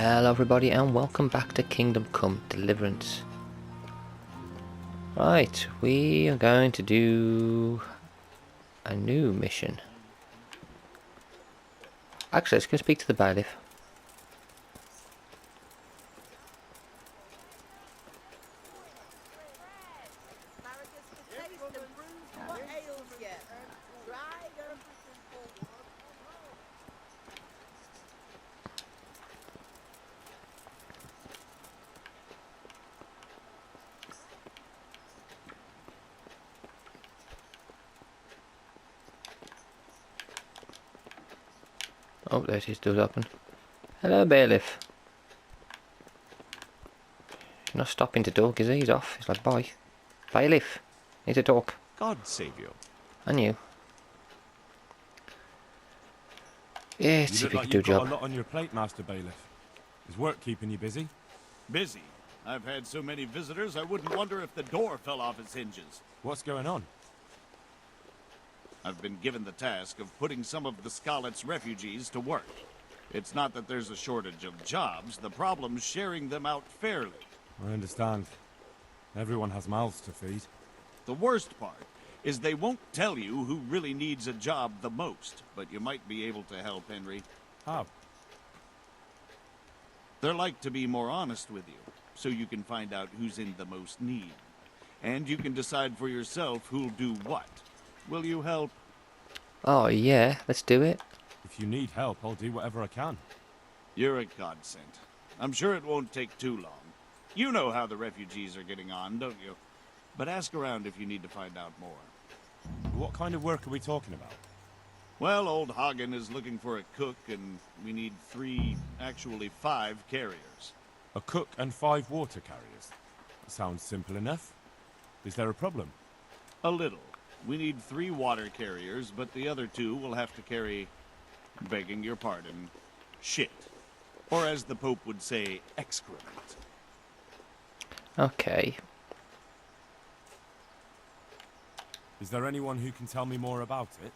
Hello everybody and welcome back to Kingdom Come Deliverance. Right, we are going to do a new mission. Actually, let's go speak to the bailiff. Oh, there's his door's open. Hello, bailiff. He's not stopping to talk, is he? He's off. He's like, bye. Bailiff, need to talk. God save you. And you. Yeah, let's see if we can do a job. You've got a lot on your plate, Master Bailiff. Is work keeping you busy? Busy? I've had so many visitors, I wouldn't wonder if the door fell off its hinges. What's going on? I've been given the task of putting some of the Scarlet's refugees to work. It's not that there's a shortage of jobs, the problem's sharing them out fairly. I understand. Everyone has mouths to feed. The worst part is they won't tell you who really needs a job the most, but you might be able to help, Henry. How? They're like to be more honest with you, so you can find out who's in the most need. And you can decide for yourself who'll do what. Will you help? Oh yeah, let's do it. If you need help, I'll do whatever I can. You're a godsend. I'm sure it won't take too long. You know how the refugees are getting on, don't you? But ask around if you need to find out more. What kind of work are we talking about? Well, old Hagen is looking for a cook, and we need 5 carriers. A cook and 5 water carriers. Sounds simple enough. Is there a problem? A little. We need 3 water carriers, but the other 2 will have to carry, begging your pardon, shit. Or as the Pope would say, excrement. Okay. Is there anyone who can tell me more about it?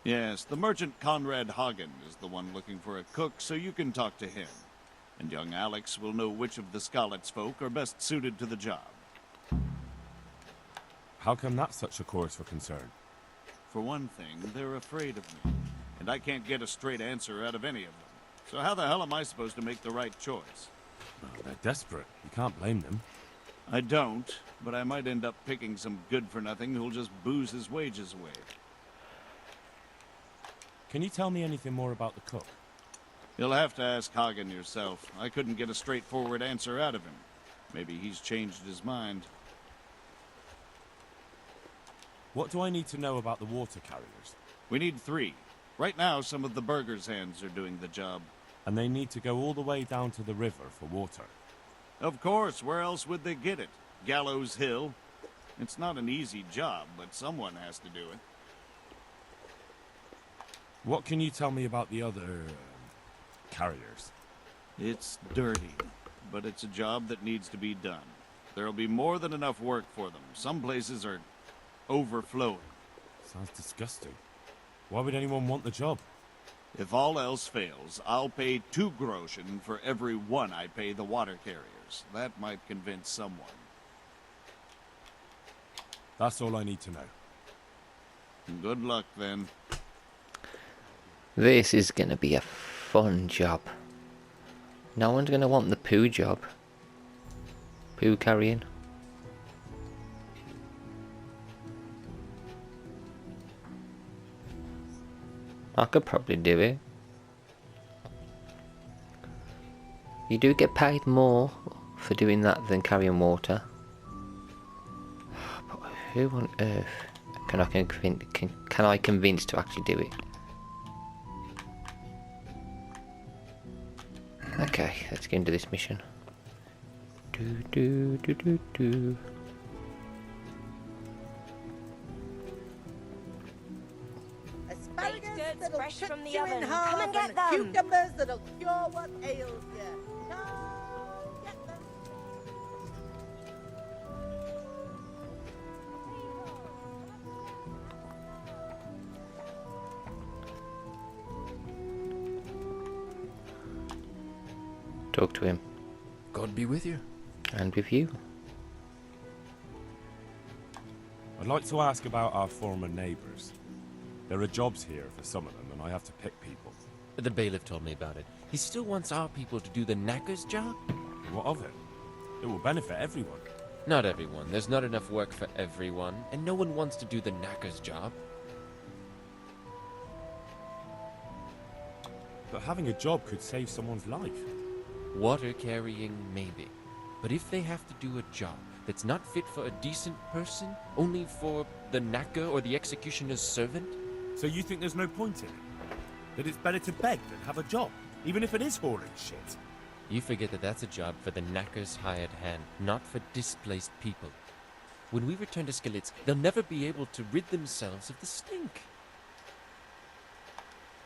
Yes, the merchant Conrad Hagen is the one looking for a cook, so you can talk to him. And young Alex will know which of the Scarlet's folk are best suited to the job. How come that's such a cause for concern? For one thing, they're afraid of me, and I can't get a straight answer out of any of them. So how the hell am I supposed to make the right choice? Oh, they're desperate. You can't blame them. I don't, but I might end up picking some good-for-nothing who'll just booze his wages away. Can you tell me anything more about the cook? You'll have to ask Hagen yourself. I couldn't get a straightforward answer out of him. Maybe he's changed his mind. What do I need to know about the water carriers? We need 3. Right now, some of the burgers' hands are doing the job. And they need to go all the way down to the river for water. Of course, where else would they get it? Gallows Hill? It's not an easy job, but someone has to do it. What can you tell me about the other carriers? It's dirty, but it's a job that needs to be done. There'll be more than enough work for them. Some places are overflowing. Sounds disgusting. Why would anyone want the job? If all else fails, I'll pay 2 groschen for every 1 I pay the water carriers. That might convince someone. That's all I need to know. Good luck, then. This is going to be a fun job. No one's going to want the poo job. Poo carrying. I could probably do it. You do get paid more for doing that than carrying water. But who on earth can I convince to actually do it? Okay, let's get into this mission. Asparagus that'll fresh cut from the you in oven. half Come and get them. cucumbers that'll cure what ails you. Come get them. talk to him. God be with you. And with you. I'd like to ask about our former neighbours. There are jobs here for some of them, and I have to pick people. The bailiff told me about it. He still wants our people to do the knacker's job? What of it? It will benefit everyone. Not everyone. There's not enough work for everyone, and no one wants to do the knacker's job. But having a job could save someone's life. Water carrying, maybe. But if they have to do a job that's not fit for a decent person, only for the knacker or the executioner's servant? So you think there's no point in it? That it's better to beg than have a job, even if it is hauling shit? You forget that that's a job for the knacker's hired hand, not for displaced people. When we return to Skalitz, they'll never be able to rid themselves of the stink.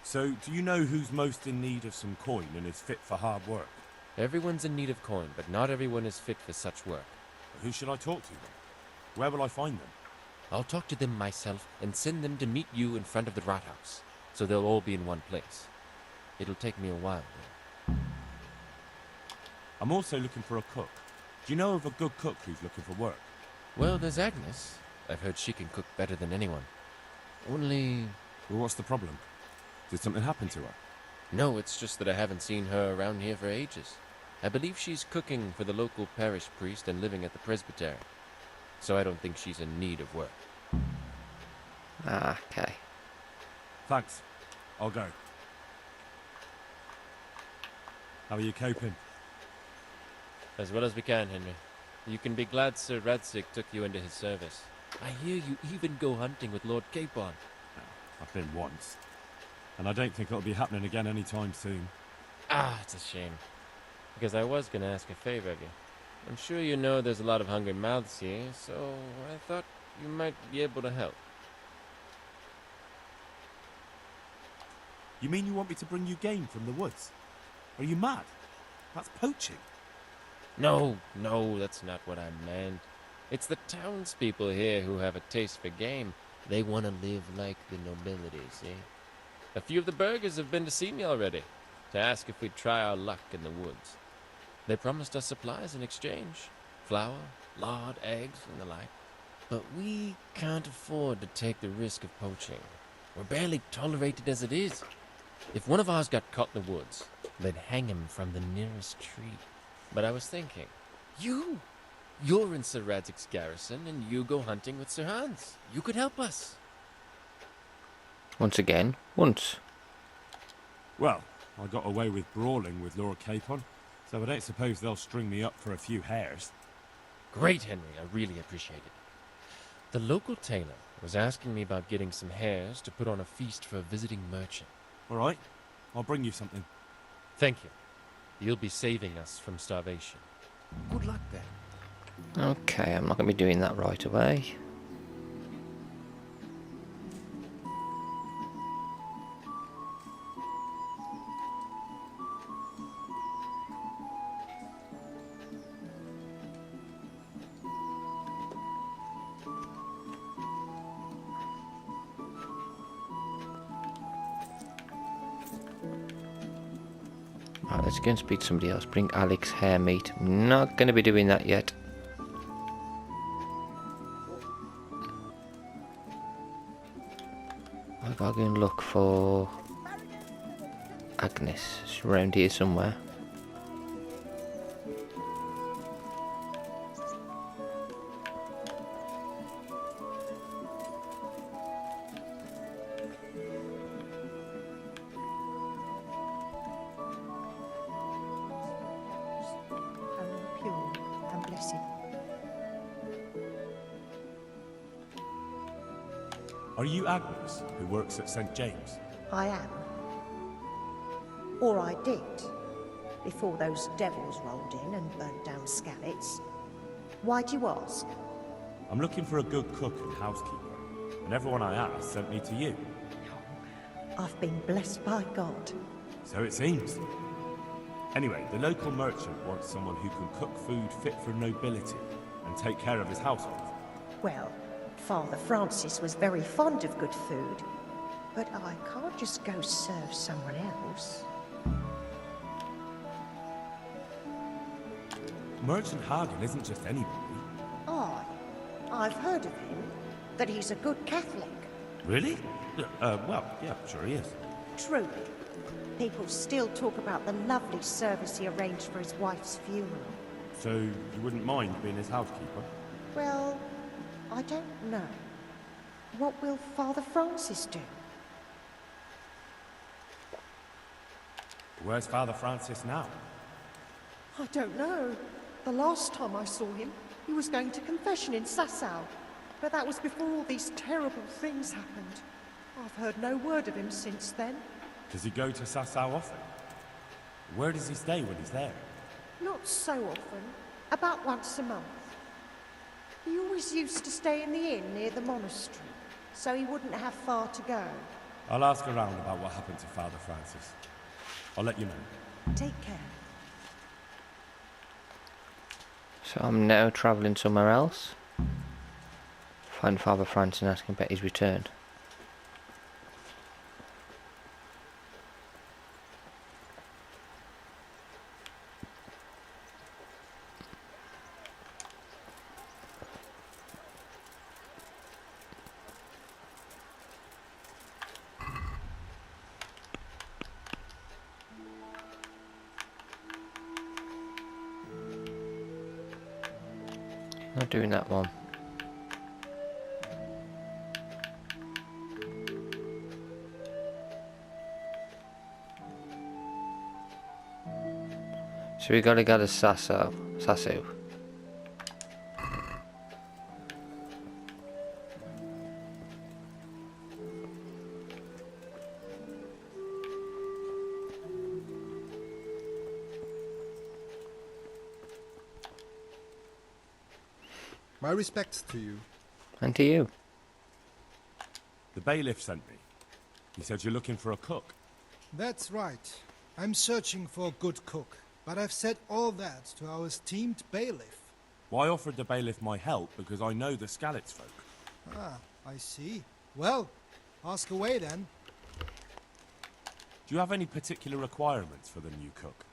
So, do you know who's most in need of some coin and is fit for hard work? Everyone's in need of coin, but not everyone is fit for such work. Who should I talk to then? Where will I find them? I'll talk to them myself and send them to meet you in front of the Rathaus, so they'll all be in one place. It'll take me a while, though. I'm also looking for a cook. Do you know of a good cook who's looking for work? Well, there's Agnes. I've heard she can cook better than anyone. Only... Well, what's the problem? Did something happen to her? No, it's just that I haven't seen her around here for ages. I believe she's cooking for the local parish priest and living at the presbytery. So I don't think she's in need of work. Okay. Thanks. I'll go. How are you coping? As well as we can, Henry. You can be glad Sir Radzig took you into his service. I hear you even go hunting with Lord Capon. I've been once. And I don't think it'll be happening again anytime soon. Ah, it's a shame. Because I was going to ask a favor of you. I'm sure you know there's a lot of hungry mouths here, so I thought you might be able to help. You mean you want me to bring you game from the woods? Are you mad? That's poaching. No, that's not what I meant. It's the townspeople here who have a taste for game. They want to live like the nobility, see? A few of the burghers have been to see me already, to ask if we'd try our luck in the woods. They promised us supplies in exchange. Flour, lard, eggs, and the like. But we can't afford to take the risk of poaching. We're barely tolerated as it is. If one of ours got caught in the woods, they'd hang him from the nearest tree. But I was thinking, you're in Sir Radzig's garrison, and you go hunting with Sir Hans. You could help us. Once again, once. Well, I got away with brawling with Lord Capon, so I don't suppose they'll string me up for a few hares. Great, Henry. I really appreciate it. The local tailor was asking me about getting some hares to put on a feast for a visiting merchant. All right, I'll bring you something. Thank you. You'll be saving us from starvation. Good luck then. Okay, I'm not going to be doing that right away. Right, let's go and speak to somebody else. Bring Alex hare meat. I'm not going to be doing that yet. I'll go and look for Agnes. She's around here somewhere. Holy, pure, and blessed. Are you Agnes, who works at St. James? I am. Or I did, before those devils rolled in and burnt down Skalitz. Why do you ask? I'm looking for a good cook and housekeeper, and everyone I asked sent me to you. I've been blessed by God. So it seems. Anyway, the local merchant wants someone who can cook food fit for nobility and take care of his household. Well, Father Francis was very fond of good food, but I can't just go serve someone else. Merchant Hagen isn't just anybody. Aye, I've heard of him, that he's a good Catholic. Really? Well, yeah, sure he is. True. People still talk about the lovely service he arranged for his wife's funeral. So, you wouldn't mind being his housekeeper? Well, I don't know. What will Father Francis do? Where's Father Francis now? I don't know. The last time I saw him, he was going to confession in Sasau. But that was before all these terrible things happened. I've heard no word of him since then. Does he go to Sasau often? Where does he stay when he's there? Not so often. About once a month. He always used to stay in the inn near the monastery, so he wouldn't have far to go. I'll ask around about what happened to Father Francis. I'll let you know. Take care. So I'm now travelling somewhere else. Find Father Francis and ask him about his return. Not doing that one. So we gotta go to Sasau. My respects to you. And to you. The bailiff sent me. He said you're looking for a cook. That's right. I'm searching for a good cook, but I've said all that to our esteemed bailiff. Well, I offered the bailiff my help because I know the Skalitz folk. Ah, I see. Well, ask away then. Do you have any particular requirements for the new cook?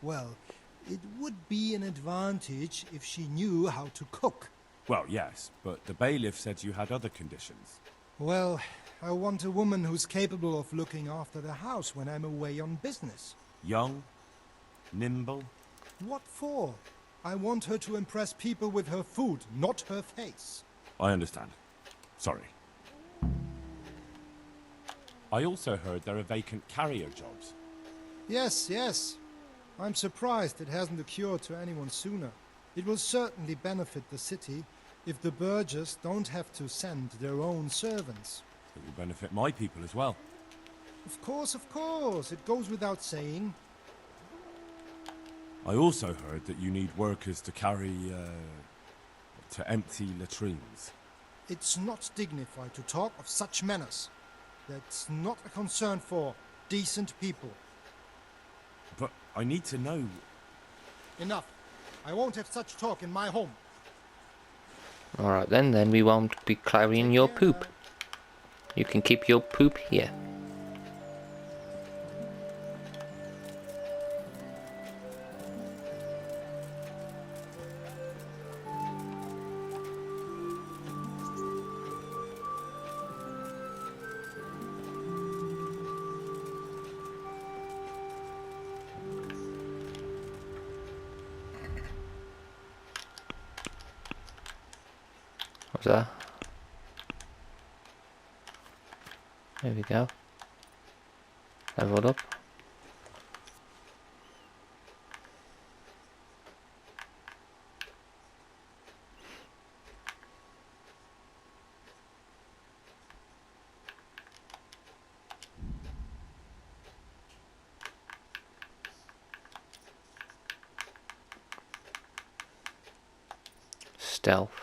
Well, it would be an advantage if she knew how to cook. Well, yes, but the bailiff said you had other conditions. Well, I want a woman who's capable of looking after the house when I'm away on business. Young, nimble. What for? I want her to impress people with her food, not her face. I understand. Sorry. I also heard there are vacant carrier jobs. Yes, yes. I'm surprised it hasn't occurred to anyone sooner. It will certainly benefit the city if the burghers don't have to send their own servants. It will benefit my people as well. Of course, it goes without saying. I also heard that you need workers to carry, to empty latrines. It's not dignified to talk of such manners. That's not a concern for decent people. But I need to know... Enough. I won't have such talk in my home. Alright then we won't be carrying your poop. You can keep your poop here. What's that? There we go. Leveled up. Stealth.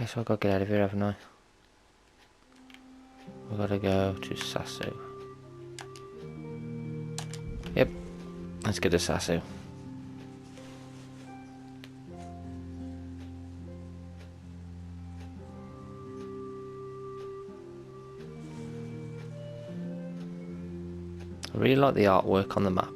Okay, so I've got to get out of here, haven't I? I've got to go to Sasu. Yep, let's get to Sasu. I really like the artwork on the map.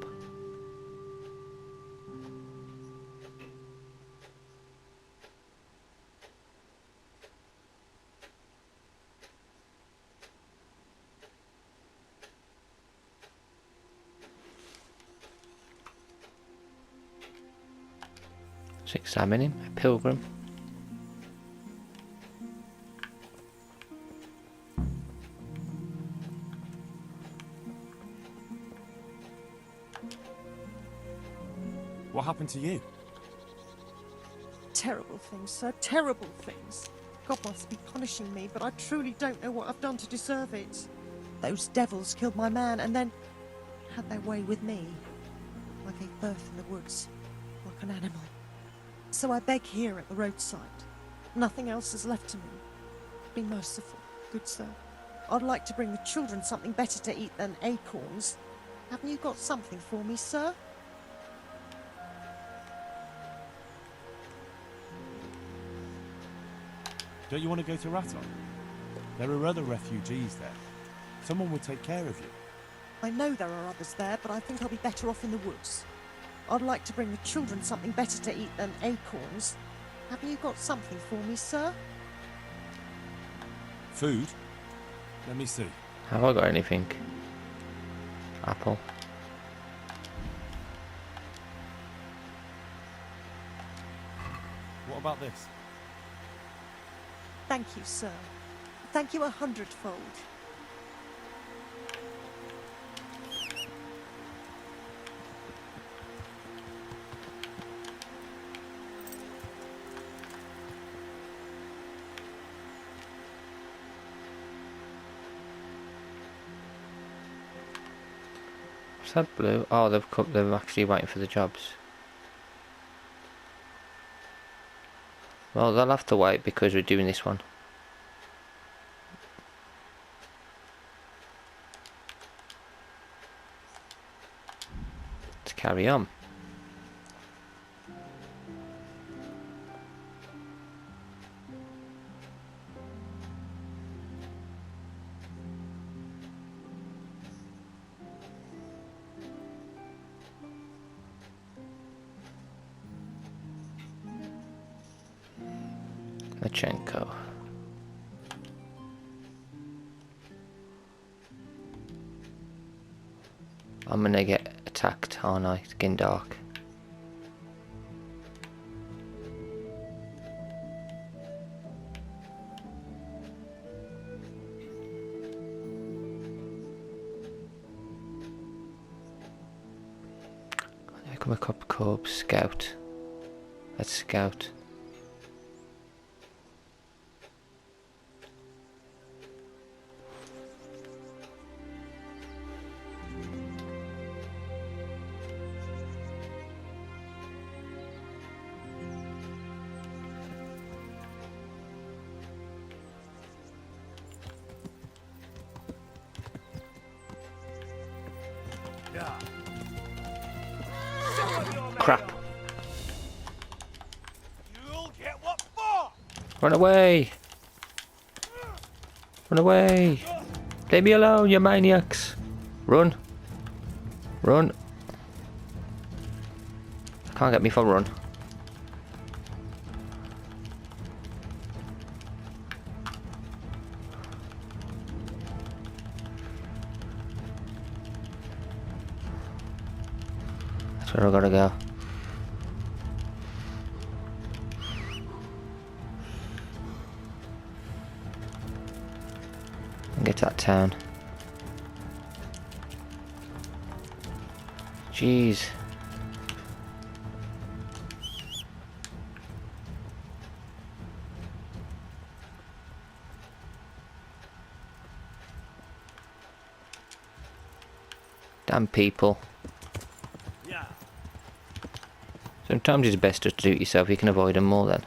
Let's examine him, a pilgrim. What happened to you? Terrible things, sir, terrible things. God must be punishing me, but I truly don't know what I've done to deserve it. Those devils killed my man and then had their way with me. I gave birth in the woods, like an animal. So I beg here at the roadside. Nothing else is left to me. Be merciful, good sir. I'd like to bring the children something better to eat than acorns. Haven't you got something for me, sir? Don't you want to go to Raton? There are other refugees there. Someone will take care of you. I know there are others there, but I think I'll be better off in the woods. I'd like to bring the children something better to eat than acorns. Haven't you got something for me, sir? Food? Let me see. Have I got anything? Apple. What about this? Thank you, sir. Thank you 100-fold. What's that blue? Oh, they're actually waiting for the jobs. Well, they'll have to wait because we're doing this one. Let's carry on. Lachenko. I'm gonna get attacked, aren't I? It's getting dark. There come a couple corps. Scout. Let's scout. Crap. You'll get what for? Run away! Run away! Leave me alone, you maniacs! Run! Run! Can't get me for run. That's where I gotta go. Get to that town. Jeez. Damn people. Yeah. Sometimes it's best just to do it yourself, you can avoid them more then.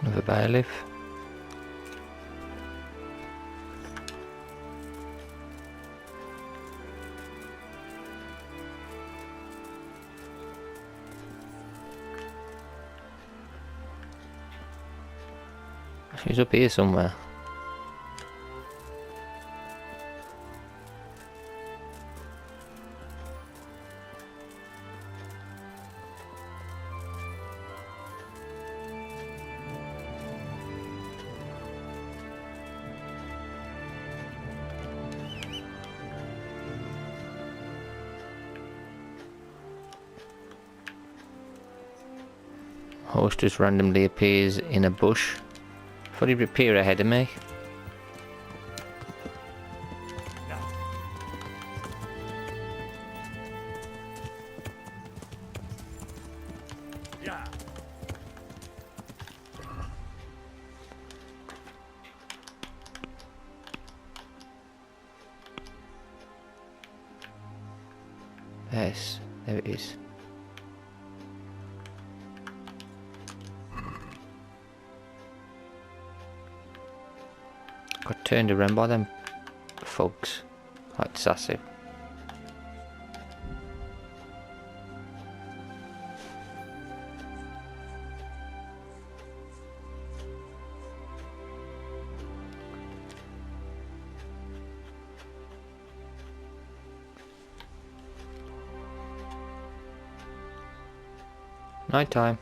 Another bailiff. She's up here somewhere. Horse just randomly appears in a bush. Thought he'd appear ahead of me. Yes, there it is. Got turned around by them folks, like sassy. Night time.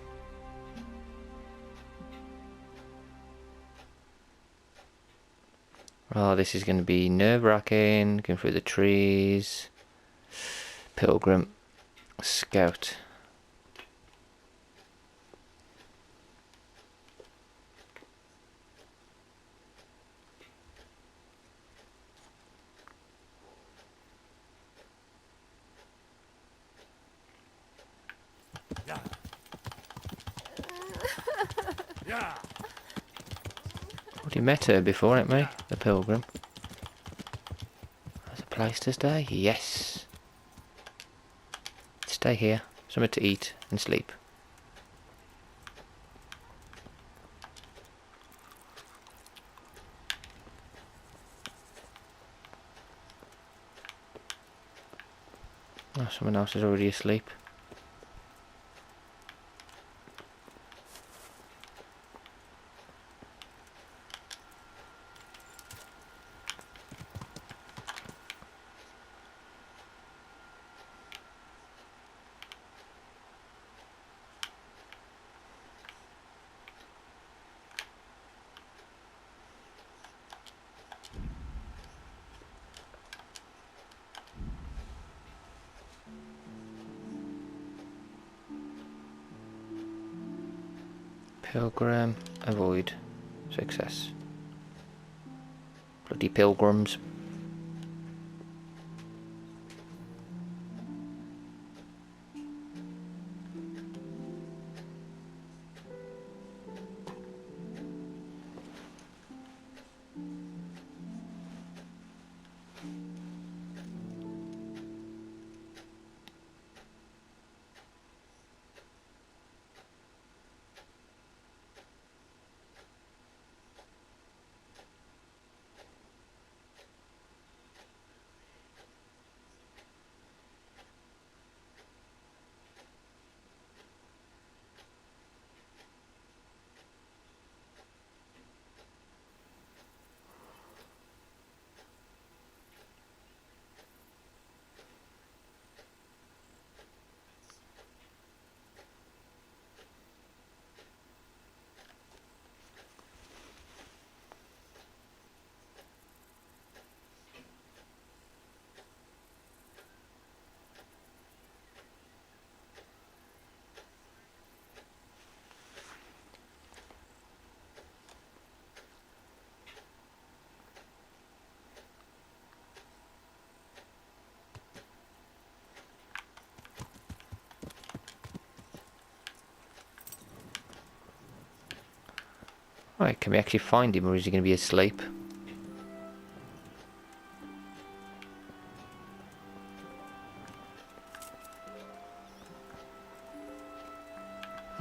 Oh, this is going to be nerve-wracking. Going through the trees. Pilgrim. Scout. Already met her before, ain't we? The pilgrim. There's a place to stay. Yes. Stay here. Something to eat and sleep. Oh, someone else is already asleep. Pilgrim, avoid, success. Bloody pilgrims. Right, can we actually find him, or is he going to be asleep?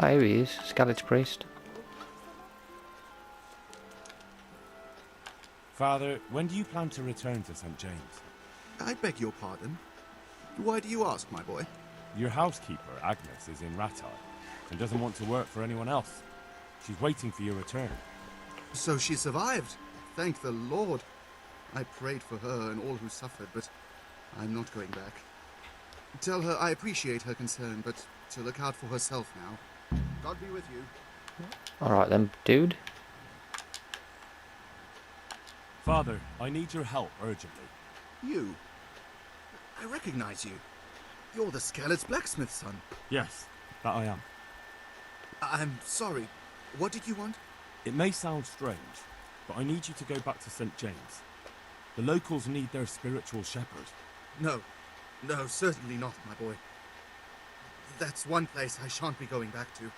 Oh, here he is, Skalit's priest. Father, when do you plan to return to St. James? I beg your pardon. Why do you ask, my boy? Your housekeeper, Agnes, is in Rattay and doesn't want to work for anyone else. She's waiting for your return. So she survived. Thank the Lord. I prayed for her and all who suffered, but I'm not going back. Tell her I appreciate her concern, but to look out for herself now. God be with you. Alright then, dude. Father, I need your help urgently. You? I recognize you. You're the Skalit's blacksmith's son. Yes, that I am. I'm sorry. What did you want? It may sound strange, but I need you to go back to St. James. The locals need their spiritual shepherd. No, certainly not, my boy. That's one place I shan't be going back to.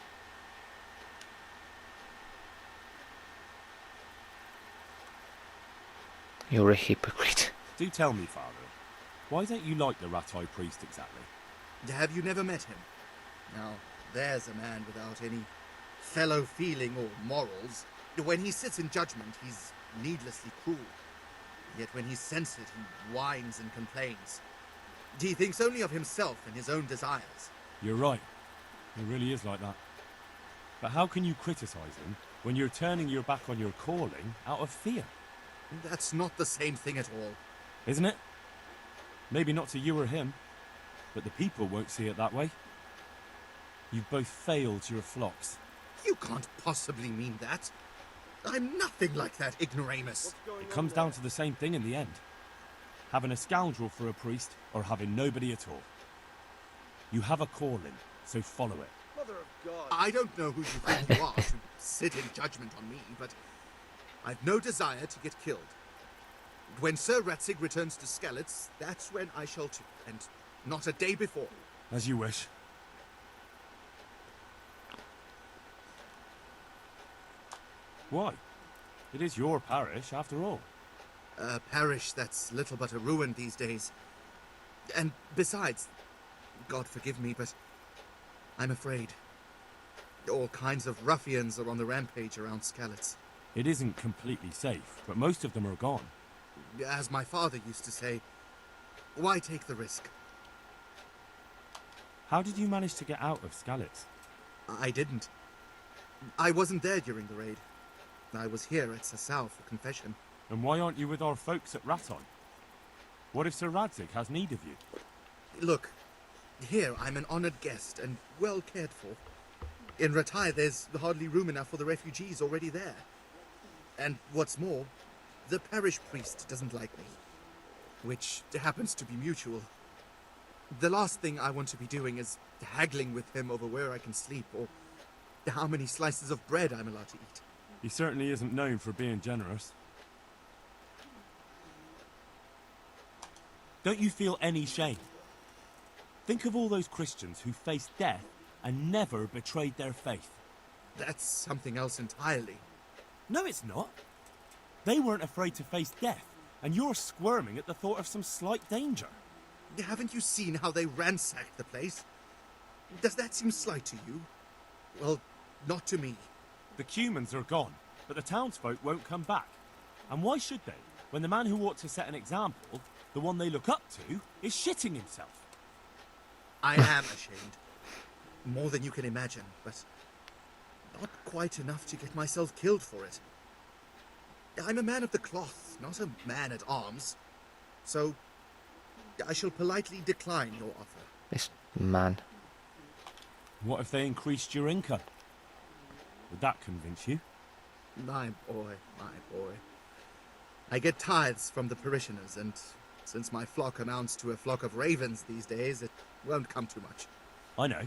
You're a hypocrite. Do tell me, Father, why don't you like the Rattay priest exactly? Have you never met him? Now, there's a man without any fellow feeling or morals. When he sits in judgment, he's needlessly cruel. Yet when he's censored, he whines and complains. He thinks only of himself and his own desires. You're right. He really is like that. But how can you criticize him when you're turning your back on your calling out of fear? That's not the same thing at all. Isn't it? Maybe not to you or him, but the people won't see it that way. You've both failed your flocks. You can't possibly mean that. I'm nothing like that ignoramus. It comes down to the same thing in the end. Having a scoundrel for a priest, or having nobody at all. You have a calling, so follow it. Mother of God. I don't know who you think you are to sit in judgment on me, but I've no desire to get killed. When Sir Ratzig returns to Skalitz, that's when I shall too, and not a day before. As you wish. Why? It is your parish, after all. A parish that's little but a ruin these days. And besides, God forgive me, but I'm afraid. All kinds of ruffians are on the rampage around Skalitz. It isn't completely safe, but most of them are gone. As my father used to say, why take the risk? How did you manage to get out of Skalitz? I didn't. I wasn't there during the raid. I was here at Sasau for confession. And why aren't you with our folks at Rattay? What if Sir Radzig has need of you? Look, here I'm an honored guest and well cared for. In Rattay there's hardly room enough for the refugees already there. And what's more, the parish priest doesn't like me. Which happens to be mutual. The last thing I want to be doing is haggling with him over where I can sleep or how many slices of bread I'm allowed to eat. He certainly isn't known for being generous. Don't you feel any shame? Think of all those Christians who faced death and never betrayed their faith. That's something else entirely. No, it's not. They weren't afraid to face death, and you're squirming at the thought of some slight danger. Haven't you seen how they ransacked the place? Does that seem slight to you? Well, not to me. The Cumans are gone, but the townsfolk won't come back. And why should they, when the man who ought to set an example, the one they look up to, is shitting himself? I am ashamed. More than you can imagine, but not quite enough to get myself killed for it. I'm a man of the cloth, not a man at arms. So, I shall politely decline your offer. This man. What if they increased your income? Would that convince you? My boy, my boy. I get tithes from the parishioners, and since my flock amounts to a flock of ravens these days, it won't come too much. I know.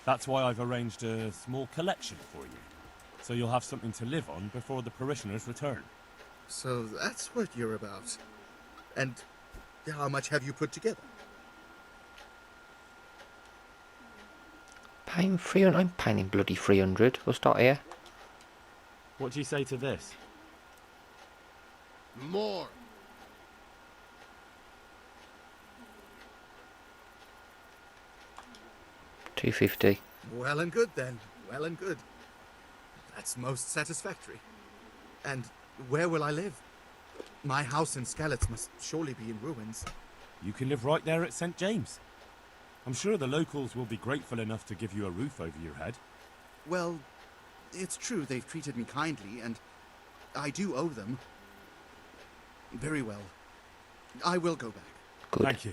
That's why I've arranged a small collection for you, so you'll have something to live on before the parishioners return. So that's what you're about. And how much have you put together? Paying 300. I'm paying bloody 300. We'll start here. What do you say to this? More. $2.50. Well and good then. Well and good. That's most satisfactory. And where will I live? My house in Skalitz must surely be in ruins. You can live right there at St. James. I'm sure the locals will be grateful enough to give you a roof over your head. Well, it's true they've treated me kindly, and I do owe them. Very well. I will go back. Good. Thank you.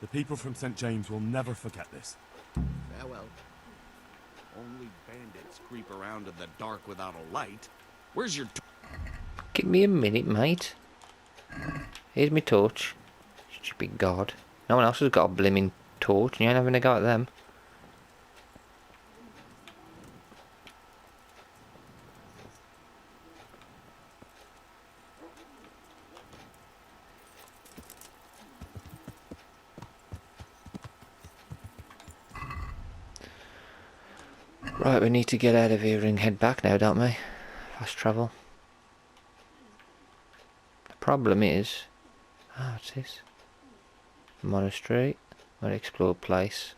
The people from St. James will never forget this. Farewell. Only bandits creep around in the dark without a light. Where's your... Give me a minute, mate. Here's my torch. Stupid god. No one else has got a blimmin' torch, and you ain't having a go at them. Right, we need to get out of here and head back now, don't we? Fast travel. The problem is... Ah, what's this? Monastery. Unexplored place.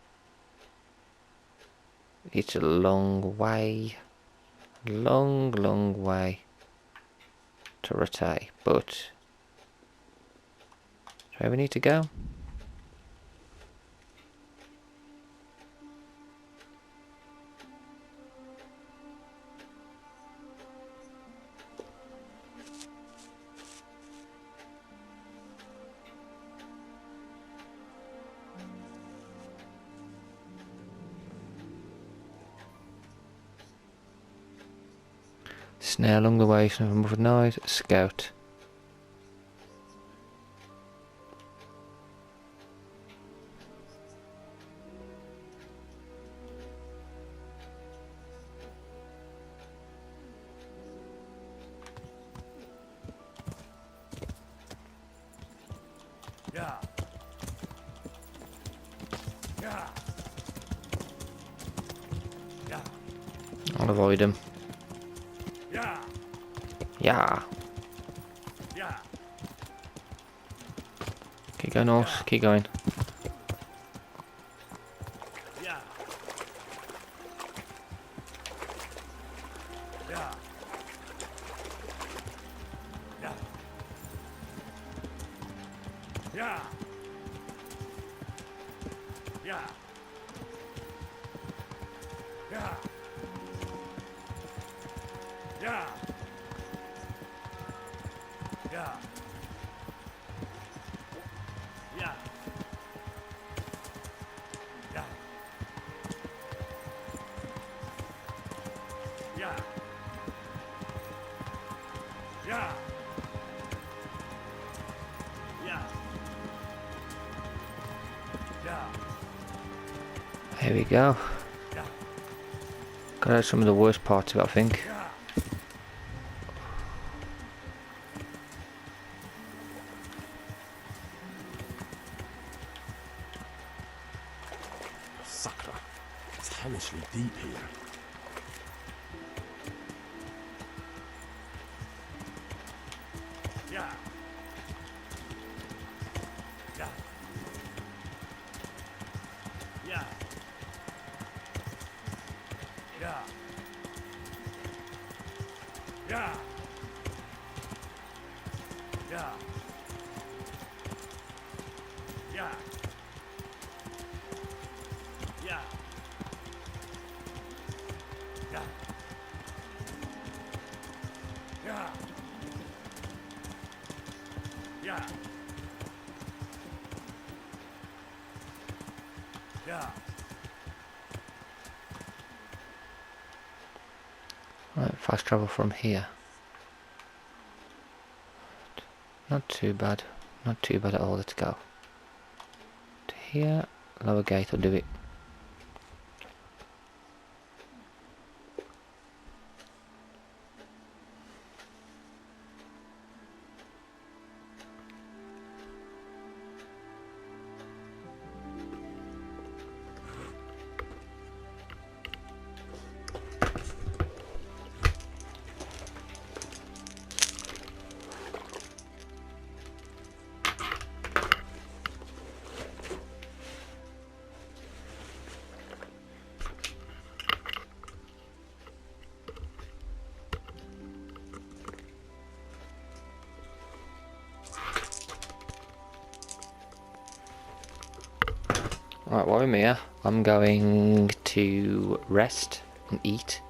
It's a long way. Long way to Rattay, but... Where we need to go? Snare along the way, some muffled noise, scout. Yeah. Yeah. Yeah. I'll avoid him. Yeah. Yeah. Yeah. Keep going north, keep going. Yeah. Yeah. Yeah. Yeah. Yeah. Yeah. Yeah. Yeah. Yeah. Yeah. Yeah. Yeah. Yeah. Yeah. Here we go. Yeah. Got out some of the worst parts of it, I think. Yeah. Sucker. It's hellishly deep here. Yeah. Yeah. Yeah. Yeah. Yeah. Yeah. Yeah. Yeah. Yeah. Yeah. Yeah. Yeah. Right, fast travel from here. Not too bad. Not too bad at all, let's go. To here, lower gate will do it. Right, while I'm here, I'm going to rest and eat.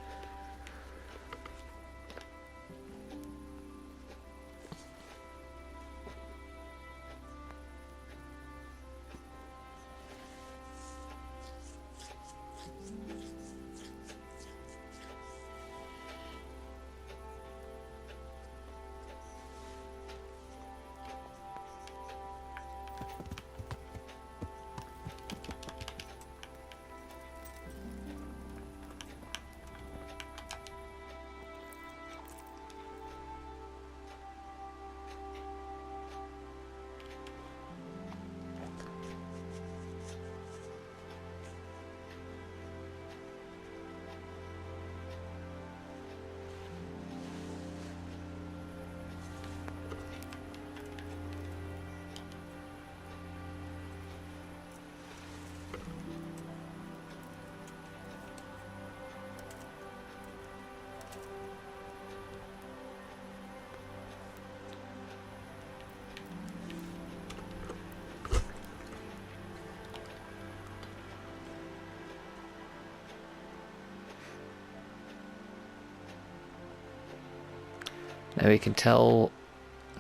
Now we can tell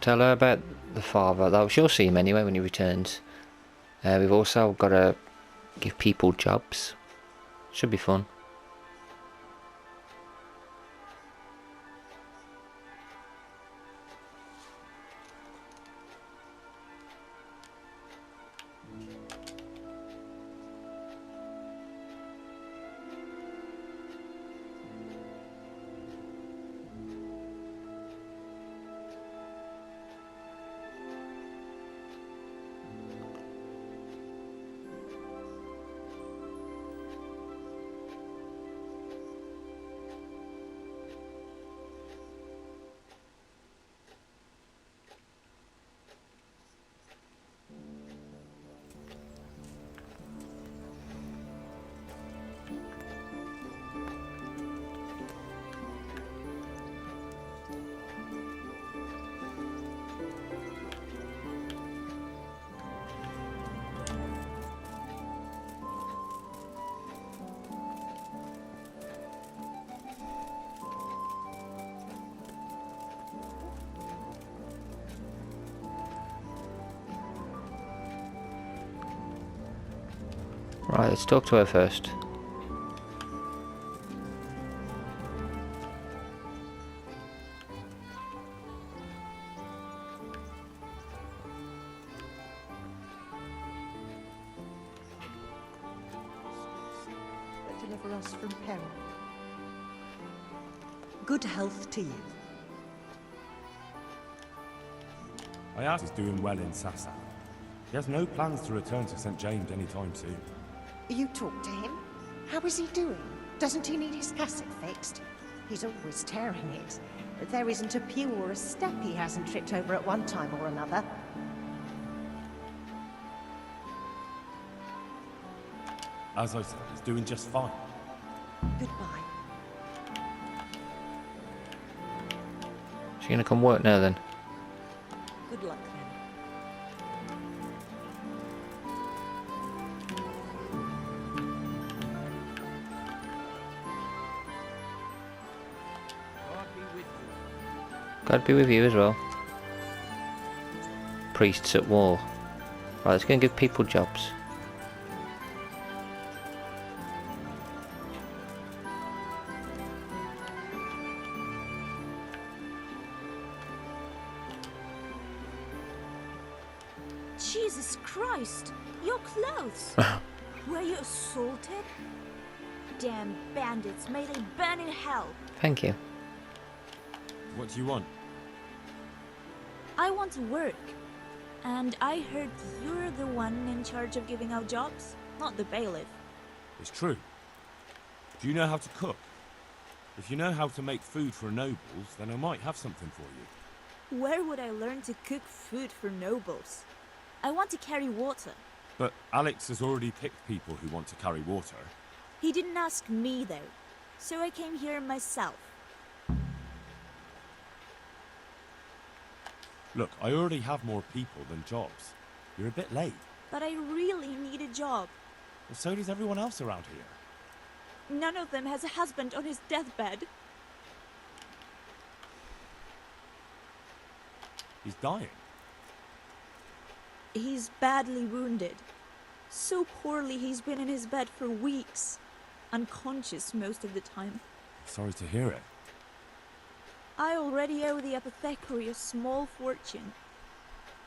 her about the father, though she'll see him anyway when he returns. We've also got to give people jobs. Should be fun. Right, let's talk to her first. That deliver us from peril. Good health to you. I asked he's doing well in Sasau. He has no plans to return to St. James anytime soon. You talked to him? How is he doing? Doesn't he need his cassock fixed? He's always tearing it. There isn't a pew or a step he hasn't tripped over at one time or another. As I said, he's doing just fine. Goodbye. She's gonna come work now then. Good luck then. God be with you as well. Priests at war. Right, let's go and give people jobs. Jesus Christ! Your clothes! Were you assaulted? Damn bandits, may they burn in hell! Thank you. What do you want? I want to work. And I heard you're the one in charge of giving out jobs, not the bailiff. It's true. Do you know how to cook? If you know how to make food for nobles, then I might have something for you. Where would I learn to cook food for nobles? I want to carry water. But Alex has already picked people who want to carry water. He didn't ask me though, so I came here myself. Look, I already have more people than jobs. You're a bit late. But I really need a job. Well, so does everyone else around here. None of them has a husband on his deathbed. He's dying. He's badly wounded. So poorly he's been in his bed for weeks. Unconscious most of the time. Sorry to hear it. I already owe the apothecary a small fortune.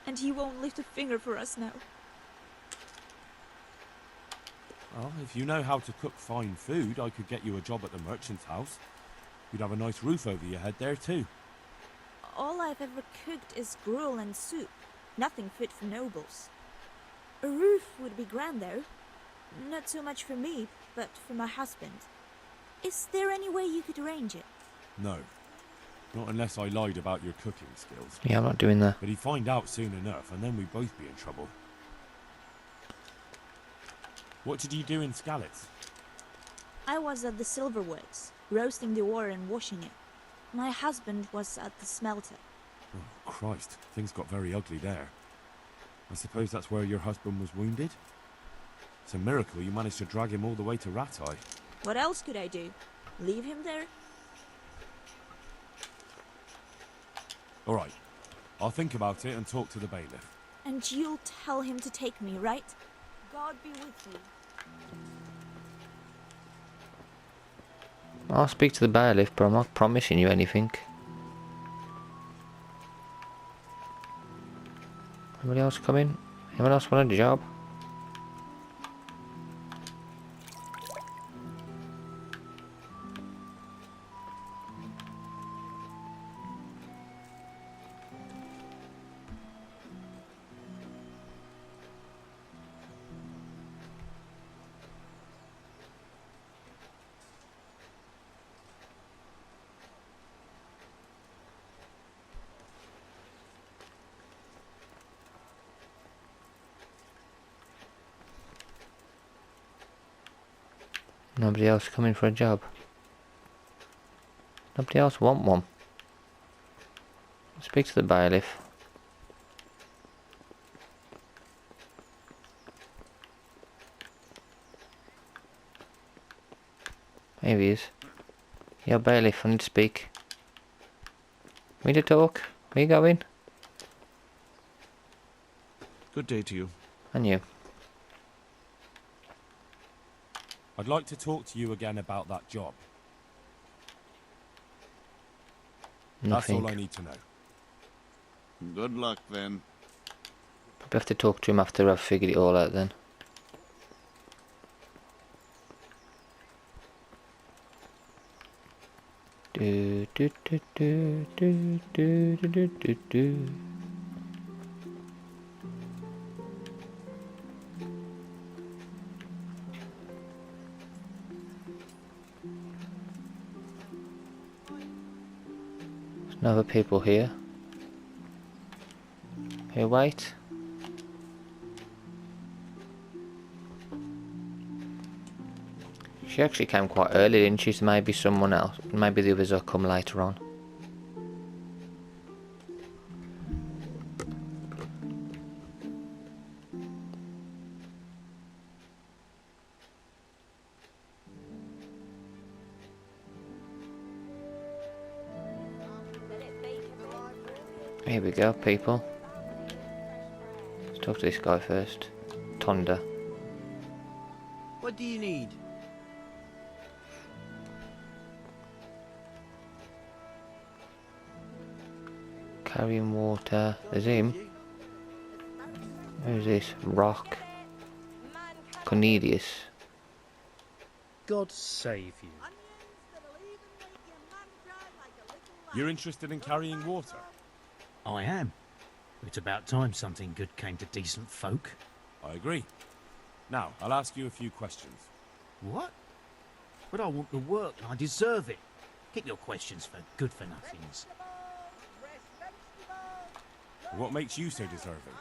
And he won't lift a finger for us now. Well, if you know how to cook fine food, I could get you a job at the merchant's house. You'd have a nice roof over your head there too. All I've ever cooked is gruel and soup. Nothing fit for nobles. A roof would be grand though. Not so much for me, but for my husband. Is there any way you could arrange it? No. Not unless I lied about your cooking skills. Yeah, I'm not doing that. But he'd find out soon enough, and then we'd both be in trouble. What did you do in Skalitz? I was at the silverworks, roasting the ore and washing it. My husband was at the smelter. Oh, Christ. Things got very ugly there. I suppose that's where your husband was wounded? It's a miracle you managed to drag him all the way to Rattay. What else could I do? Leave him there? All right. I'll think about it and talk to the bailiff. And you'll tell him to take me, right? God be with you. I'll speak to the bailiff, but I'm not promising you anything. Anybody else coming? Anyone else want a job? Nobody else coming for a job. Nobody else want one. Speak to the bailiff. Here he is. Yeah, bailiff, I need to speak. Me to talk? Where you going? Good day to you. And you. I'd like to talk to you again about that job. Nothing. That's all I need to know. Good luck, then. Probably have to talk to him after I've figured it all out then. Do do do do do do do do do. There's no other people here. Here, wait. She actually came quite early, didn't she? So maybe someone else, maybe the others will come later on. Here we go, people. Let's talk to this guy first. Tonda. What do you need? Carrying water. There's him. Who's this? Rock. Cornelius. God save you. You're interested in carrying water? I am. It's about time something good came to decent folk. I agree. Now, I'll ask you a few questions. What? But I want the work and I deserve it. Keep your questions for good-for-nothings. What makes you so deserving?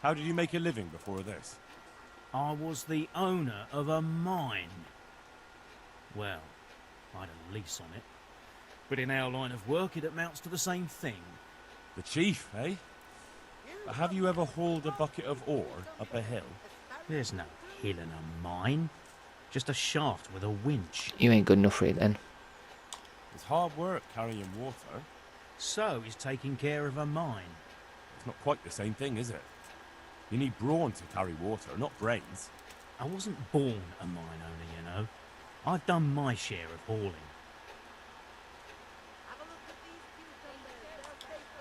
How did you make a living before this? I was the owner of a mine. Well, I had a lease on it. But in our line of work, it amounts to the same thing. The chief, eh? Have you ever hauled a bucket of ore up a hill? There's no hill and a mine. Just a shaft with a winch. You ain't good enough for it then. It's hard work carrying water. So he's taking care of a mine. It's not quite the same thing, is it? You need brawn to carry water, not brains. I wasn't born a mine owner, you know. I've done my share of hauling.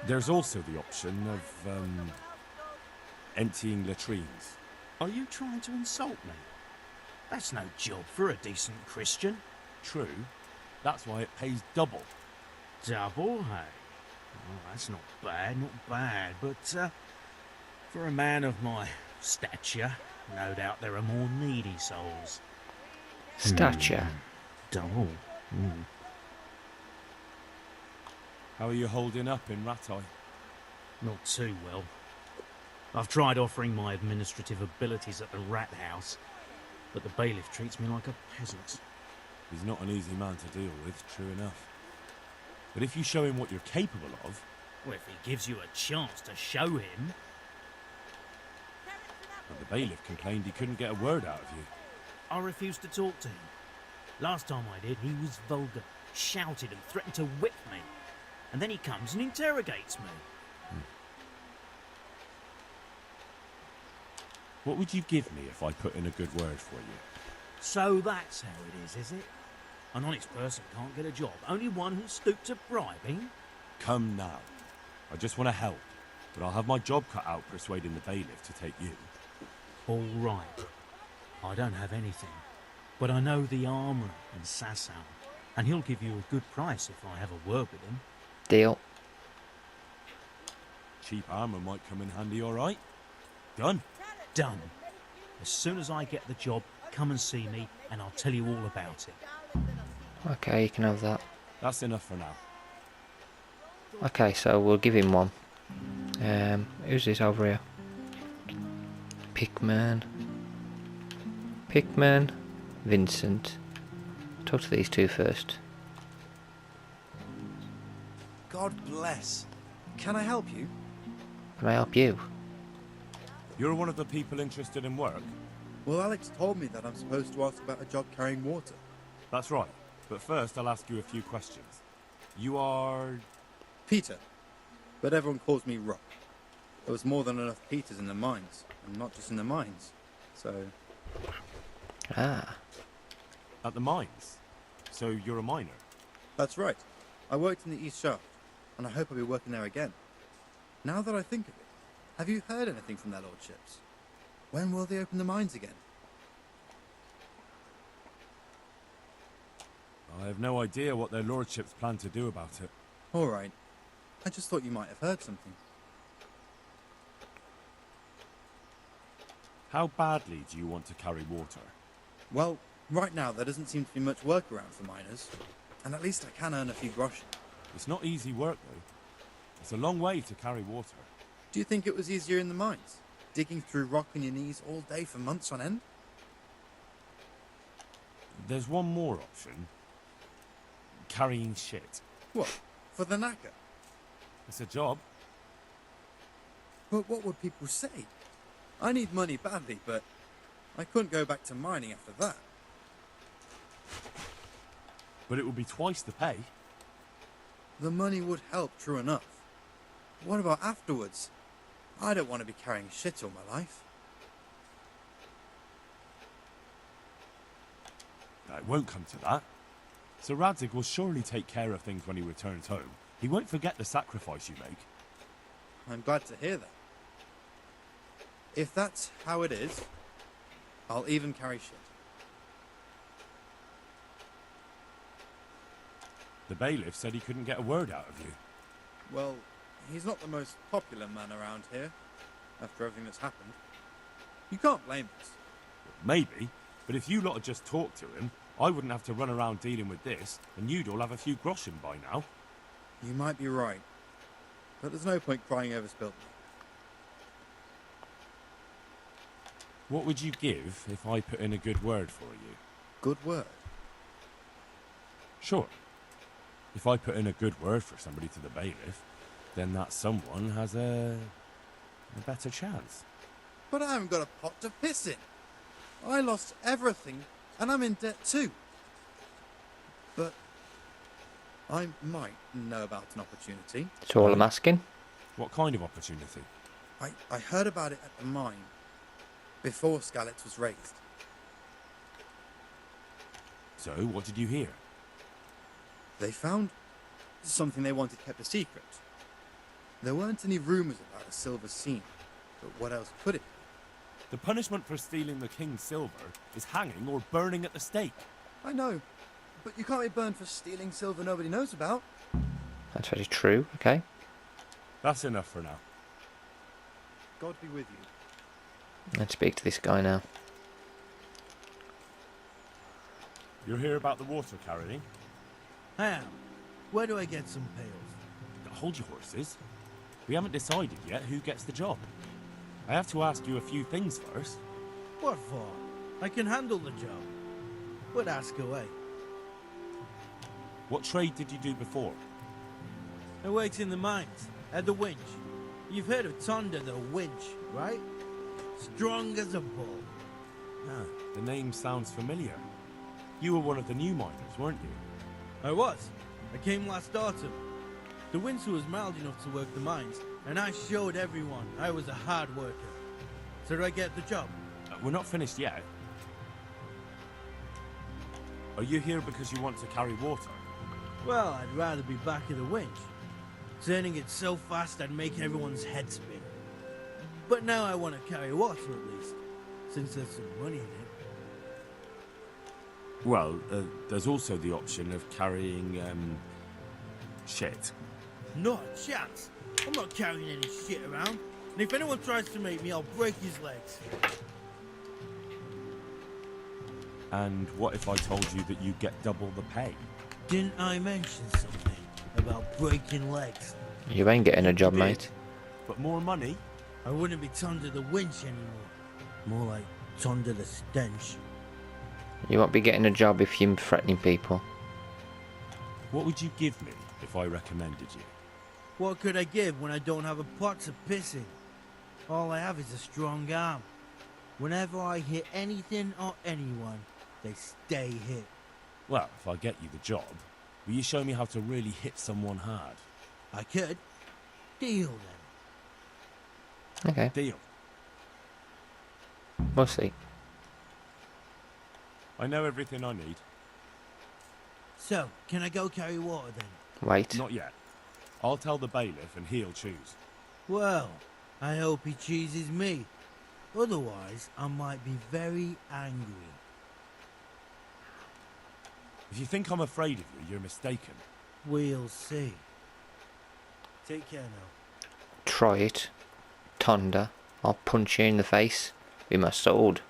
There's also the option of, emptying latrines. Are you trying to insult me? That's no job for a decent Christian. True. That's why it pays double. Double, hey? Oh, that's not bad, but for a man of my stature, no doubt there are more needy souls. Stature? Double. How are you holding up in Rattay? Not too well. I've tried offering my administrative abilities at the rat house, but the bailiff treats me like a peasant. He's not an easy man to deal with, true enough. But if you show him what you're capable of... Well, if he gives you a chance to show him... But the bailiff complained he couldn't get a word out of you. I refused to talk to him. Last time I did, he was vulgar, shouted and threatened to whip me. And then he comes and interrogates me. What would you give me if I put in a good word for you? So that's how it is it? An honest person can't get a job, only one who's stooped to bribing? Come now. I just want to help, but I'll have my job cut out persuading the bailiff to take you. All right. I don't have anything, but I know the armourer in Sasau, and he'll give you a good price if I have a word with him. Deal. Cheap armour might come in handy, all right? Done. Done. As soon as I get the job, come and see me, and I'll tell you all about it. Okay, you can have that. That's enough for now. Okay, so we'll give him one. Who's this over here? Pickman. Pickman. Vincent. Talk to these two first. God bless. Can I help you? Can I help you? You're one of the people interested in work? Well, Alex told me that I'm supposed to ask about a job carrying water. That's right. But first, I'll ask you a few questions. You are... Peter. But everyone calls me Rock. There was more than enough Peters in the mines, and not just in the mines. So... Ah. At the mines? So you're a miner? That's right. I worked in the East Shaft, and I hope I'll be working there again. Now that I think of it, have you heard anything from their lordships? When will they open the mines again? I have no idea what their lordships plan to do about it. All right. I just thought you might have heard something. How badly do you want to carry water? Well, right now there doesn't seem to be much work around for miners, and at least I can earn a few groschen. It's not easy work, though. It's a long way to carry water. Do you think it was easier in the mines? Digging through rock on your knees all day for months on end? There's one more option. Carrying shit. What? For the knacker? It's a job. But what would people say? I need money badly, but I couldn't go back to mining after that. But it would be twice the pay. The money would help, true enough. What about afterwards? I don't want to be carrying shit all my life. It won't come to that. Sir Radzig will surely take care of things when he returns home. He won't forget the sacrifice you make. I'm glad to hear that. If that's how it is, I'll even carry shit. The bailiff said he couldn't get a word out of you. Well, he's not the most popular man around here, after everything that's happened. You can't blame us. Maybe, but if you lot had just talked to him, I wouldn't have to run around dealing with this, and you'd all have a few groschen by now. You might be right, but there's no point crying over spilt milk. What would you give if I put in a good word for you? Good word? Sure. If I put in a good word for somebody to the bailiff, then that someone has a better chance. But I haven't got a pot to piss in. I lost everything, and I'm in debt too. But I might know about an opportunity. That's all I'm asking. What kind of opportunity? I heard about it at the mine, before Skalitz was raised. So, what did you hear? They found something they wanted kept a secret. There weren't any rumors about a silver scene, but what else could it be? The punishment for stealing the king's silver is hanging or burning at the stake. I know, but you can't be burned for stealing silver nobody knows about. That's very true. Okay. That's enough for now. God be with you. Let's speak to this guy now. You're here about the water carrying? I am. Where do I get some pails? Hold your horses. We haven't decided yet who gets the job. I have to ask you a few things first. What for? I can handle the job. But ask away. What trade did you do before? I worked in the mines, at the winch. You've heard of Thunder the winch, right? Strong as a bull. Ah, the name sounds familiar. You were one of the new miners, weren't you? I was. I came last autumn. The winter was mild enough to work the mines, and I showed everyone I was a hard worker. So did I get the job? We're not finished yet. Are you here because you want to carry water? Well, I'd rather be back at the winch. Turning it so fast I'd make everyone's head spin. But now I want to carry water at least, since there's some money in it. Well, there's also the option of carrying, shit. Not a chance. I'm not carrying any shit around. And if anyone tries to make me, I'll break his legs. And what if I told you that you get double the pay? Didn't I mention something about breaking legs? You ain't getting a job, mate. But more money? I wouldn't be Thunder the winch anymore. More like Thunder the stench. You won't be getting a job if you're threatening people. What would you give me if I recommended you? What could I give when I don't have a pot to piss in? All I have is a strong arm. Whenever I hit anything or anyone, they stay hit. Well, if I get you the job, will you show me how to really hit someone hard? I could. Deal then. Okay. Deal. We'll see. I know everything I need. So, can I go carry water then? Wait. Not yet. I'll tell the bailiff and he'll choose. Well, I hope he chooses me. Otherwise, I might be very angry. If you think I'm afraid of you, you're mistaken. We'll see. Take care now. Try it. Tonda. I'll punch you in the face with my sword.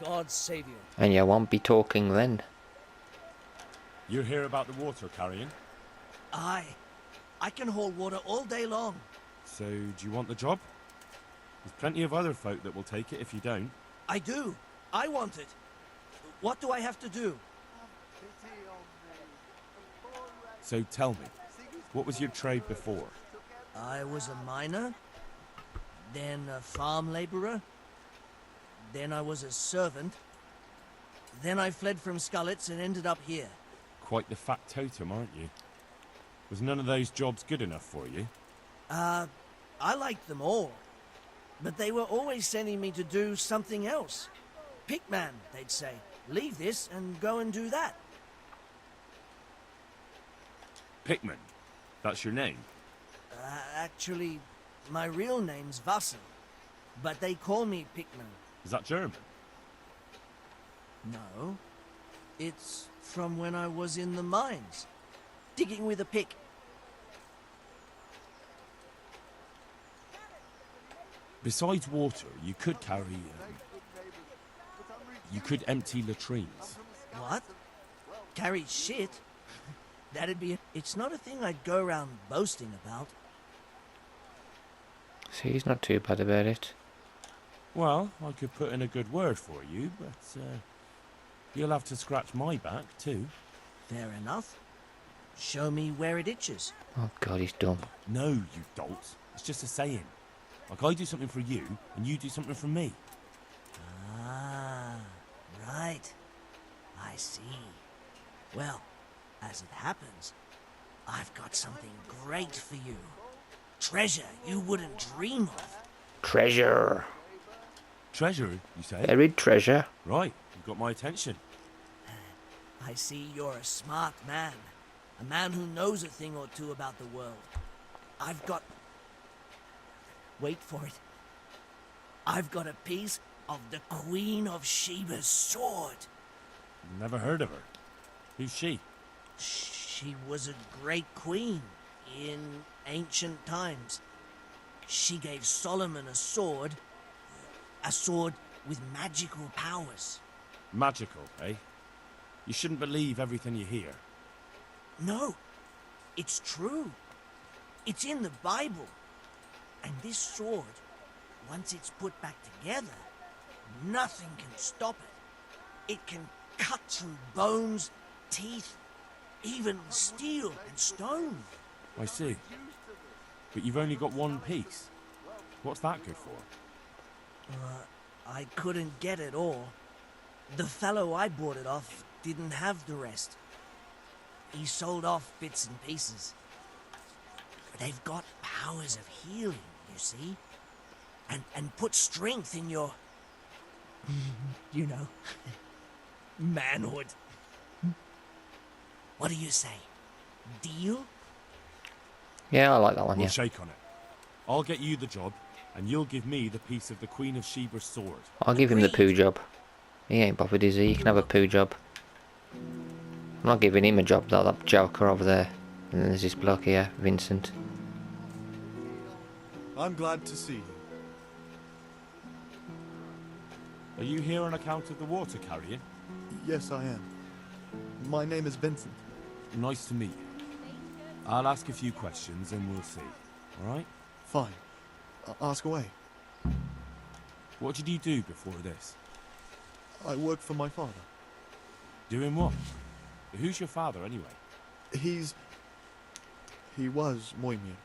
God save you. And you won't be talking then. You're here about the water carrying? Aye. I can hold water all day long. So, do you want the job? There's plenty of other folk that will take it if you don't. I do. I want it. What do I have to do? So tell me, what was your trade before? I was a miner, then a farm laborer, then I was a servant, then I fled from Skalitz and ended up here. Quite the fat totem, aren't you? Was none of those jobs good enough for you? I liked them all, but they were always sending me to do something else. Pickman, they'd say. Leave this and go and do that. Pickman? That's your name? Actually, my real name's Vassal, but they call me Pickman. Is that German? No. It's from when I was in the mines, digging with a pick. Besides water, you could carry... you could empty latrines. What? Carry shit? That'd be... It's not a thing I'd go around boasting about. See, he's not too bad about it. Well, I could put in a good word for you, but you'll have to scratch my back too. Fair enough. Show me where it itches. Oh God, he's dumb. No, you dolt. It's just a saying. Like I do something for you, and you do something for me. Ah, right. I see. Well, as it happens, I've got something great for you. Treasure you wouldn't dream of. Treasure. Treasure, you say? Buried treasure. Right, you've got my attention. I see you're a smart man. A man who knows a thing or two about the world. I've got... Wait for it. I've got a piece of the Queen of Sheba's sword. Never heard of her. Who's she? She was a great queen in ancient times. She gave Solomon a sword with magical powers. Magical, eh? You shouldn't believe everything you hear. No, it's true. It's in the Bible. And this sword, once it's put back together, nothing can stop it. It can cut through bones, teeth, even steel and stone. I see. But you've only got one piece. What's that good for? I couldn't get it all. The fellow I bought it off didn't have the rest. He sold off bits and pieces. They've got powers of healing, you see? And put strength in your... you know... manhood. What do you say? Deal? Yeah, I like that one, We'll yeah. shake on it. I'll get you the job, and you'll give me the piece of the Queen of Sheba's sword. I'll give him the poo job. He ain't bothered, is he? He can have a poo job. I'm not giving him a job though, that joker over there. And then there's this bloke here, Vincent. I'm glad to see you. Are you here on account of the water carrying? Yes, I am. My name is Vincent. Nice to meet you. I'll ask a few questions and we'll see. Alright? Fine. Ask away. What did you do before this? I work for my father. Doing what? Who's your father anyway? He was Moimir.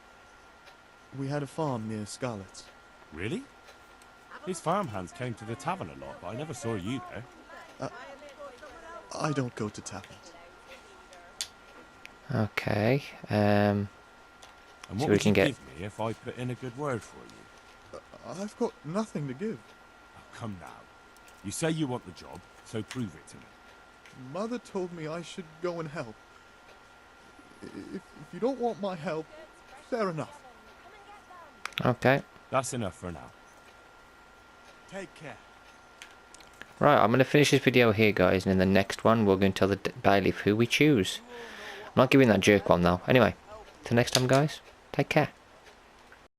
We had a farm near Scarlet's. Really? His farmhands came to the tavern a lot, but I never saw you there. I don't go to taverns. Okay, and what so we would can you get... give me if I put in a good word for you? I've got nothing to give. Oh, come now. You say you want the job, so prove it to me. Mother told me I should go and help. If you don't want my help, fair enough. Okay. That's enough for now. Take care. Right, I'm going to finish this video here, guys, and in the next one we're going to tell the bailiff who we choose. I'm not giving that jerk one though. Anyway, till next time, guys, take care.